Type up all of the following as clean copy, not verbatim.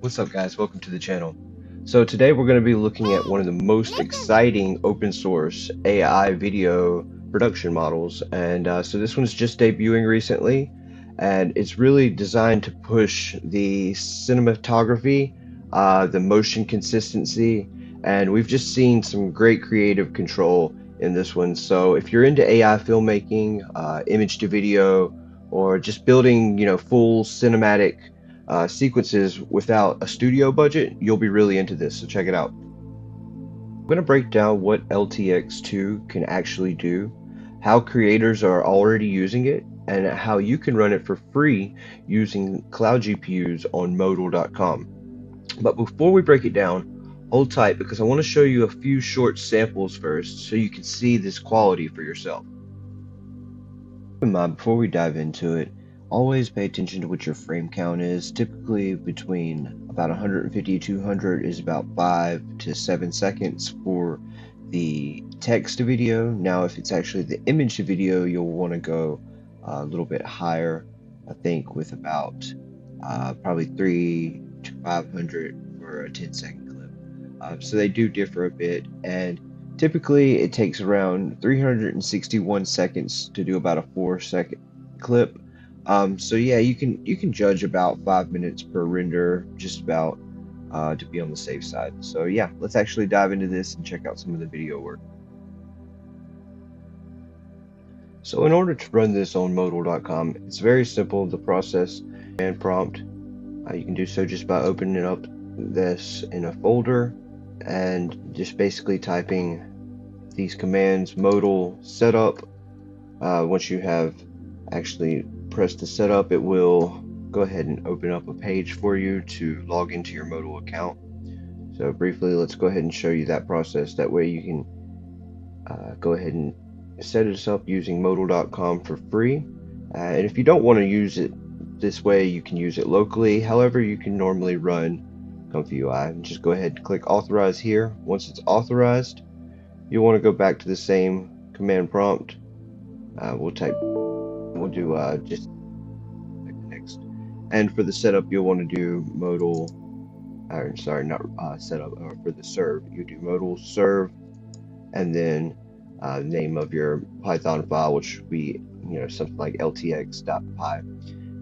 What's up, guys? Welcome to the channel. So today we're going to be looking at one of the most exciting open source AI video production models, and so this one's just debuting recently, and it's really designed to push the cinematography, the motion consistency, and we've just seen some great creative control in this one. So if you're into AI filmmaking, image to video, or just building, full cinematic sequences without a studio budget, you'll be really into this, so check it out. I'm going to break down what LTX-2 can actually do, how creators are already using it, and how you can run it for free using cloud GPUs on Modal.com. But before we break it down, hold tight because I want to show you a few short samples first so you can see this quality for yourself. Keep in mind, before we dive into it, always pay attention to what your frame count is. Typically between about 150 to 200 is about 5 to 7 seconds for the text to video. Now if it's actually the image to video, you'll want to go a little bit higher, I think, with about probably 3 to 500 for a 10-second clip. So they do differ a bit, and typically it takes around 361 seconds to do about a 4-second clip. So yeah, you can judge about 5 minutes per render, just about, to be on the safe side. So yeah, let's actually dive into this and check out some of the video work. So in order to run this on Modal.com, it's very simple. The process and prompt, you can do so just by opening up this in a folder and just basically typing these commands: modal setup. Once you have actually pressed the setup, it will go ahead and open up a page for you to log into your Modal account. So briefly, let's go ahead and show you that process. That way you can go ahead and set this up using Modal.com for free. And if you don't want to use it this way, you can use it locally. However, you can normally run Comfy UI and just go ahead and click authorize here. Once it's authorized, you'll want to go back to the same command prompt. We'll do just next. And for the setup, you'll want to do modal, or sorry, not setup, or for the serve, you do modal serve, and then name of your Python file, which would be, something like LTX.py.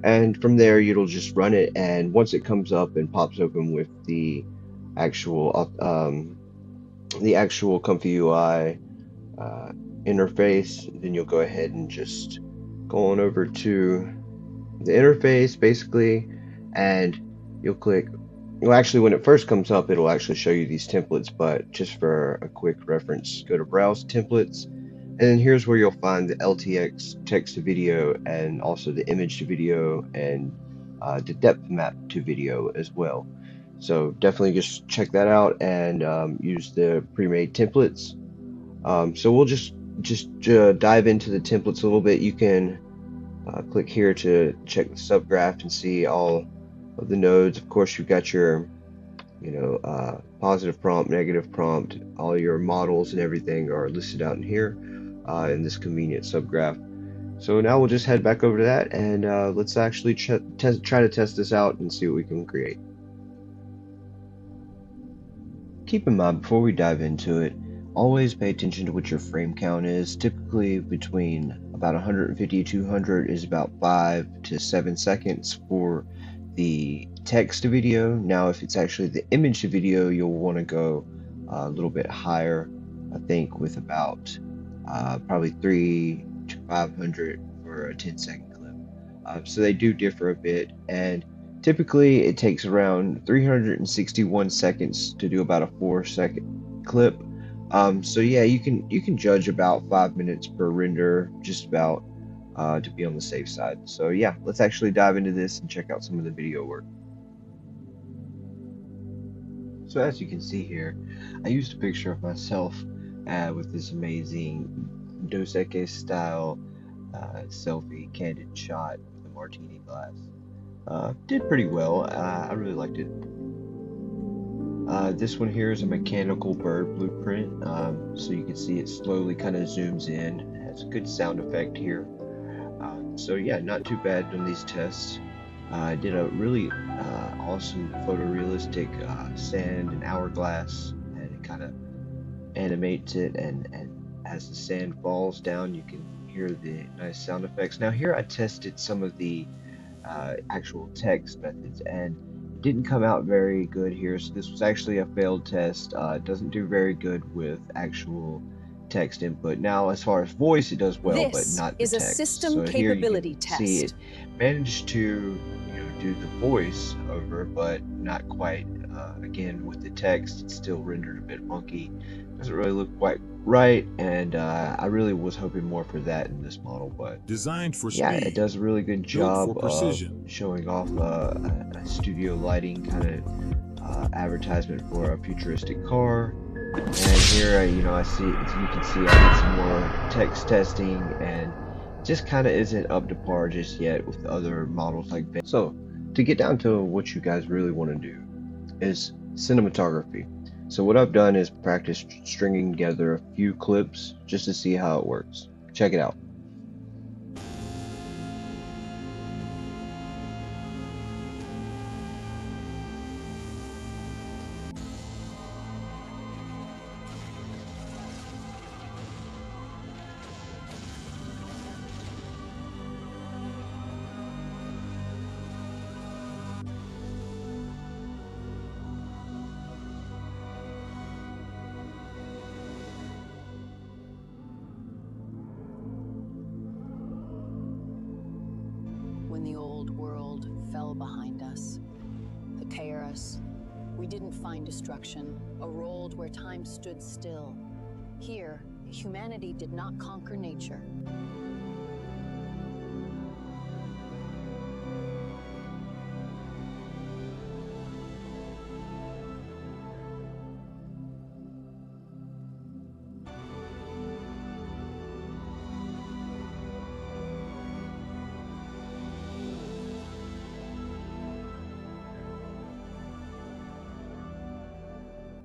And from there, it'll just run it, and once it comes up and pops open with the actual Comfy UI interface, then you'll go ahead and just go on over to the interface basically, and you'll click. Well, actually, when it first comes up, it'll actually show you these templates, but just for a quick reference, go to Browse Templates, and then here's where you'll find the LTX text to video, and also the image to video, and the depth map to video as well. So definitely just check that out and use the pre-made templates. So we'll just dive into the templates a little bit. You can click here to check the subgraph and see all of the nodes. Of course, you've got your positive prompt, negative prompt, all your models and everything are listed out in here in this convenient subgraph. So now we'll just head back over to that, and let's actually try to test this out and see what we can create. Keep in mind, before we dive into it, always pay attention to what your frame count is. Typically between about 150 to 200 is about 5 to 7 seconds for the text to video. Now if it's actually the image to video, you'll want to go a little bit higher, I think, with about probably 3 to 500 for a 10-second clip. So they do differ a bit, and typically it takes around 361 seconds to do about a 4-second clip. So yeah, you can judge about 5 minutes per render, just about, to be on the safe side. So yeah, let's actually dive into this and check out some of the video work. So as you can see here, I used a picture of myself with this amazing Dos Equis style selfie candid shot with a martini glass. Did pretty well. I really liked it. This one here is a mechanical bird blueprint, so you can see it slowly kind of zooms in. It has a good sound effect here. So yeah, not too bad on these tests. Did a really awesome photorealistic sand and hourglass, and it kind of animates it, and as the sand falls down, you can hear the nice sound effects. Now here I tested some of the actual text methods, and it didn't come out very good here. So this was actually a failed test. It doesn't do very good with actual text input. Now, as far as voice, it does well, but This not the is a text. system So here you capability can see it test. managed to, do the voice over, but not quite. Again, with the text, it's still rendered a bit funky. Doesn't really look quite right, and I really was hoping more for that in this model, but Designed for yeah, it speed, does a really good built job for of precision. showing off a studio lighting kind of advertisement for a futuristic car. And here, I see, you can see I did some more text testing, and just kind of isn't up to par just yet with the other models like that. So, to get down to what you guys really want to do is cinematography. So what I've done is practice stringing together a few clips just to see how it works. Check it out. When the old world fell behind us, the chaos, we didn't find destruction, a world where time stood still. Here, humanity did not conquer nature.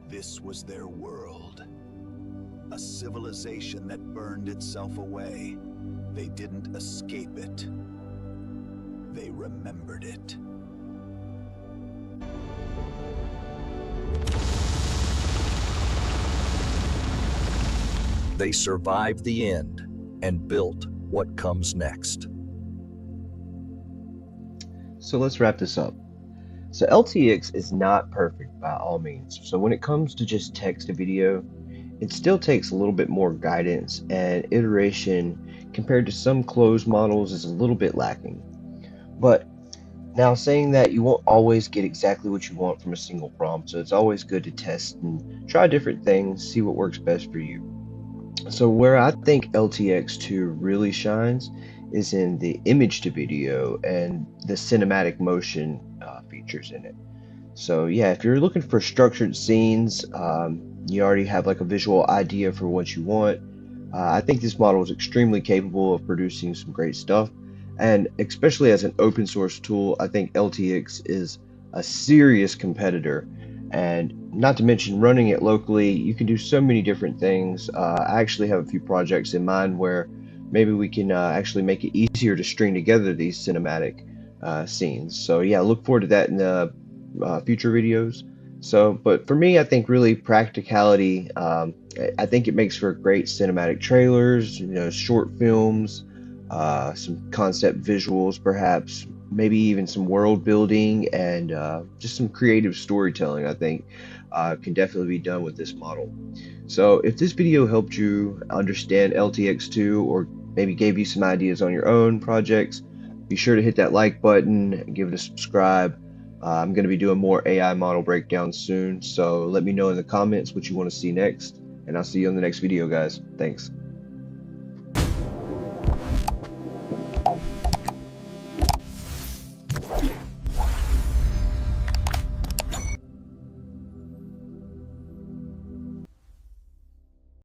This was their world. A civilization that burned itself away. They didn't escape it. They remembered it. They survived the end and built what comes next. So let's wrap this up. So LTX is not perfect by all means. So when it comes to just text to video, it still takes a little bit more guidance, and iteration compared to some closed models is a little bit lacking. But now, saying that, you won't always get exactly what you want from a single prompt, so it's always good to test and try different things, see what works best for you. So where I think LTX-2 really shines is in the image to video and the cinematic motion features in it. So yeah, if you're looking for structured scenes, you already have like a visual idea for what you want. I think this model is extremely capable of producing some great stuff, and especially as an open source tool, I think LTX is a serious competitor. And not to mention running it locally, you can do so many different things. I actually have a few projects in mind where maybe we can actually make it easier to string together these cinematic scenes. So yeah, look forward to that in the future videos. So, but for me, I think really practicality. I think it makes for great cinematic trailers, short films, some concept visuals, perhaps, maybe even some world building, and just some creative storytelling. I think can definitely be done with this model. So, if this video helped you understand LTX-2 or maybe gave you some ideas on your own projects, be sure to hit that like button, give it a subscribe. I'm going to be doing more AI model breakdowns soon, so let me know in the comments what you want to see next, and I'll see you on the next video, guys. Thanks.